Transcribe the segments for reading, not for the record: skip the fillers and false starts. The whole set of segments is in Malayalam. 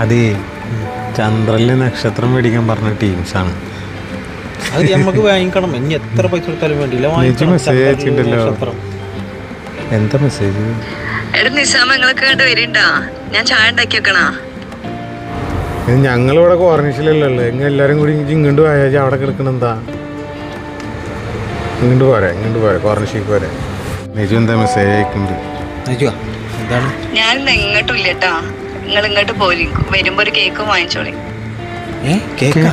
അതേ ചന്ദ്രനിലെ നക്ഷത്രം മേടിക്കാൻ പറഞ്ഞ ടീംസാണ്. അത് നമുക്ക് വാങ്ങിക്കണം. ഇനി എത്ര പൈസ കൊടുത്താലും വേണ്ടിയില്ല. മെസ്സേജ് അയച്ചിട്ടുണ്ടല്ലോ. എന്താ മെസ്സേജ്? ഞാൻ ചായ ഉണ്ടാക്കി വെക്കണോ? ഞങ്ങളിവിടെ കോർണിഷിലല്ലോ എങ്ങനെ എല്ലാരും കൂടി ഇങ്ങോട്ട് പോയാൽ അവിടെ കിടക്കണെന്താ? ഇങ്ങോട്ട് പോരെ കോർണിഷിക്ക് പോരെ. നിജു എന്താ മെസ്സേജ് അയക്കുന്നുണ്ട്? ഞാനിന്ന് എങ്ങോട്ടും ഇല്ല കേട്ടോ. നിങ്ങൾ ഇങ്ങോട്ട് പോരി, വരുമ്പോ ഒരു കേക്കും വാങ്ങിച്ചോളി. കേക്ക്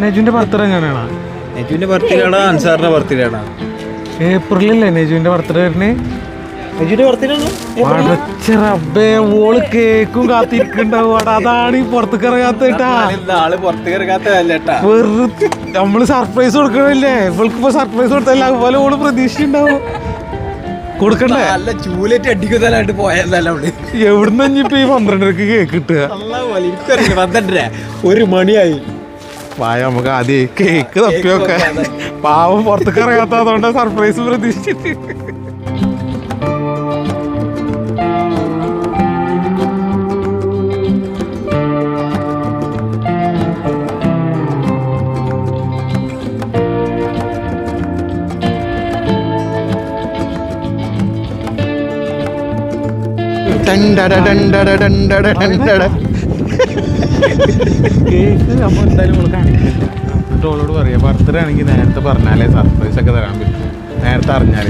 നെജുവിന്റെ ബർത്ത്ഡേ എങ്ങനെയാണോ? നെജുവിന്റെ ബർത്ത്ഡേ ആണോ അൻസാറിന്റെ ബർത്ത്ഡേ ആണോ? ഏപ്രിലല്ലേ നെജുവിന്റെ ബർത്ത്ഡേ വരുന്നേ? റബ്ബേ ഓള് കേക്കും കാത്തിരിക്കണ്ടാവും. അതാണ് ഈ പുറത്തേക്ക് ഇറങ്ങാത്തേട്ടാ. നമ്മള് സർപ്രൈസ് കൊടുക്കണില്ലേ? ഇവൾക്കിപ്പോ സർപ്രൈസ് കൊടുത്തല്ല, അതുപോലെ ഓള് പ്രതീക്ഷ ഉണ്ടാവും. കൊടുക്കണ്ടേ? ചൂലേറ്റ് അടിക്കുന്നതായിട്ട് പോയതല്ല. എവിടുന്ന് ഇനിയിപ്പോ ഈ 12:30 കേക്ക് കിട്ടുക? 12:30 1 മണിയായി. വായ നമുക്ക് ആദ്യം കേക്ക് തപ്പിയൊക്കെ. പാവം പുറത്തേക്ക് ഇറങ്ങാത്തതുകൊണ്ട് സർപ്രൈസ് പ്രതീക്ഷിച്ചിട്ട്. കേക്ക് നമ്മൾ എന്തായാലും നമ്മൾ കാണിക്കില്ല. എന്നിട്ട് ഓളോട് പറയാം ബർത്ത്ഡേ ആണെങ്കിൽ നേരത്തെ പറഞ്ഞാലേ സർപ്രൈസ് ഒക്കെ തരാൻ പറ്റും. നേരത്തെ അറിഞ്ഞാല്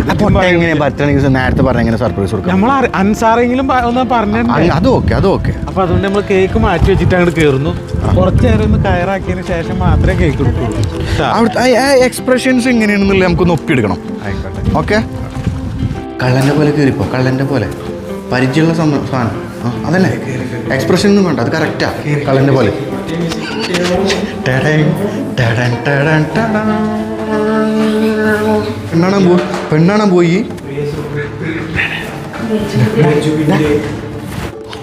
നേരത്തെ പറഞ്ഞ സർപ്രൈസ് കൊടുക്കാം. നമ്മൾ അൻസാറെങ്കിലും ഒന്ന് പറഞ്ഞു. അത് ഓക്കെ. അപ്പൊ അതുകൊണ്ട് നമ്മൾ കേക്ക് മാറ്റി വെച്ചിട്ട് അങ്ങോട്ട് കയറുന്നു. കുറച്ചു നേരം ഒന്ന് കയറാക്കിയതിന് ശേഷം മാത്രമേ കേക്ക് കൊടുക്കുള്ളൂ. അവിടുത്തെ എക്സ്പ്രഷൻസ് എങ്ങനെയാണെന്നുള്ള നമുക്കൊന്ന് ഒപ്പിയെടുക്കണം. ആയിക്കോട്ടെ, ഓക്കെ. കള്ളന്റെ പോലെ കയറിപ്പോ, കള്ളന്റെ പോലെ പരിചയമുള്ള സാധനം. അതന്നെ എക്സ്പ്രഷൻ ഒന്നും വേണ്ട, അത് കറക്റ്റാ. കള്ളന്റെ പോലെ പെണ്ണാണാൻ പോയി.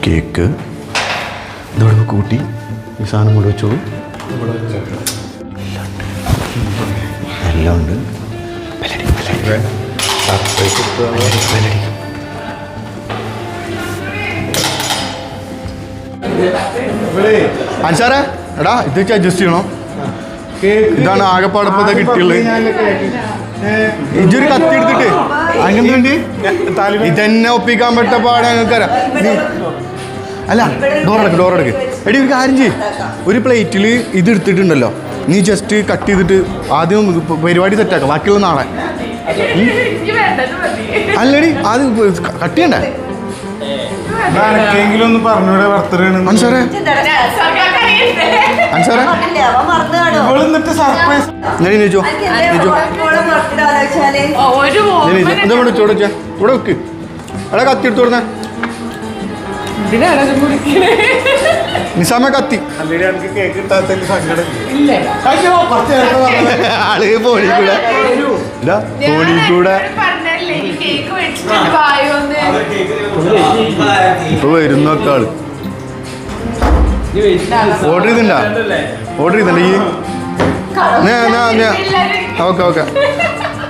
കേക്ക് ഇതോടെ കൂട്ടി ഈ സാധനം കൊണ്ട് വെച്ചോളൂ. എല്ലാം ഉണ്ട്. അൻസാറേ, എടാ ഇത് അഡ്ജസ്റ്റ് ചെയ്യണോ? ഇതാണ് ആകെപ്പാടപ്പത്തെ കിട്ടിയുള്ളത്. ഇതൊരു കത്തി എടുത്തിട്ട് അങ്ങനെ ഇതെന്നെ ഒപ്പിക്കാൻ പറ്റ പാടെ ഞങ്ങൾക്കറിയാം. അല്ല, ഡോറടക്ക്. എടി ഒരു കാര്യം ചെയ്യ്, ഒരു പ്ലേറ്റിൽ ഇത് എടുത്തിട്ടുണ്ടല്ലോ, നീ ജസ്റ്റ് കട്ട് ചെയ്തിട്ട് ആദ്യം പരിപാടി സെറ്റാക്കാം. ബാക്കിയുള്ള നാളെ. അല്ലടി അത് കട്ട് ചെയ്യണ്ടേ? പറഞ്ഞൂടെ ബർത്ത്ഡേ അൻസാറേ സർപ്രൈസ് ഇവിടെ വെക്ക്. എടാ കത്തി എടുത്തു കൊടുന്നേ. നിസാമ കത്തി. കേക്ക് കിട്ടാത്തതിൽ സങ്കടം. ആള് ഫോണിൽ കൂടെ ഇപ്പൊ വരുന്നൊക്കെ ആള് ഓർഡർ ചെയ്തിട്ടുണ്ടാ? ഓർഡർ ചെയ്തിട്ടുണ്ട ഈ? ഓക്കെ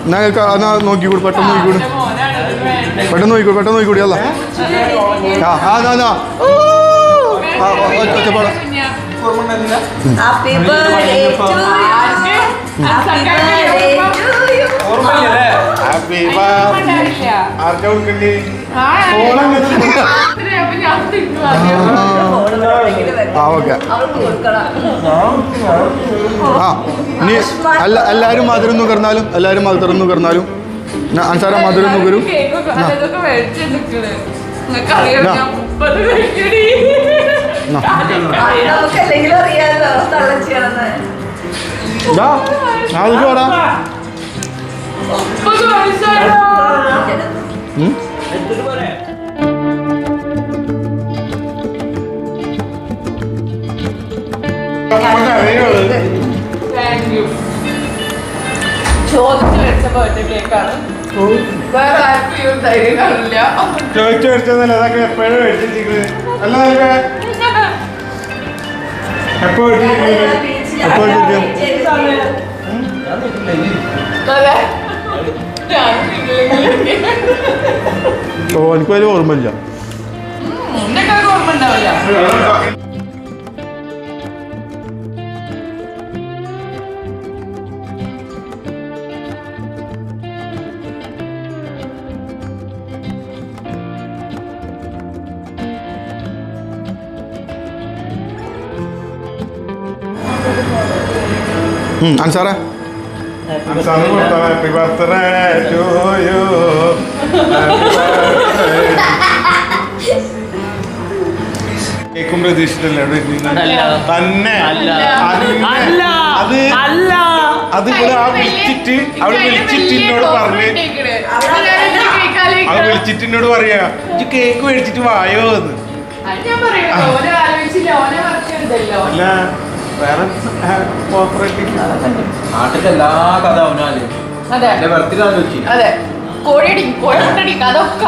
എന്നാ നോക്കിക്കൂട്, പെട്ടെന്ന് നോക്കിക്കൂടി. അല്ല ഒച്ചപ്പാടാ. ഇനി എല്ലാരും മധുരം നുകർന്നാലും അൻസാര മധുരം നുകരും. വാടാ. ചോദിച്ചു വെച്ച ബർത്ത്ഡേ കേക്കാണ്. വേറെ ആർക്കും ഈ ഒരു ധൈര്യം കാണില്ല. ചോദിച്ചു മേടിച്ചതല്ല, അതൊക്കെ എപ്പോഴും മേടിച്ചിരിക്കുന്നത്. അല്ല എപ്പോ അതെ ഓ എനിക്ക് വലിയ ഓർമ്മയില്ല. എന്നൊക്കെ ഓർമ്മ ഉണ്ടാവില്ല. അൻസാറേ ഹാപ്പി ബർത്ത്ഡേ ടു യു. കേക്കും പ്രതീക്ഷിച്ചിട്ടല്ലേ അവിടെ തന്നെ അത് ഇവിടെ അവള് വിളിച്ചിട്ട് എന്നോട് പറഞ്ഞ് അവള് വിളിച്ചിട്ട് എന്നോട് പറയാ ഇജ്ജ് കേക്ക് മേടിച്ചിട്ട് വായോ എന്ന്. അല്ല വേറെ നാട്ടിലെ എല്ലാ കഥ അവനാല് അതെ ബർത്ത്ഡേ ആലോചിച്ചു. അതെ കോഴി മുട്ടടിക്കും അതൊക്കെ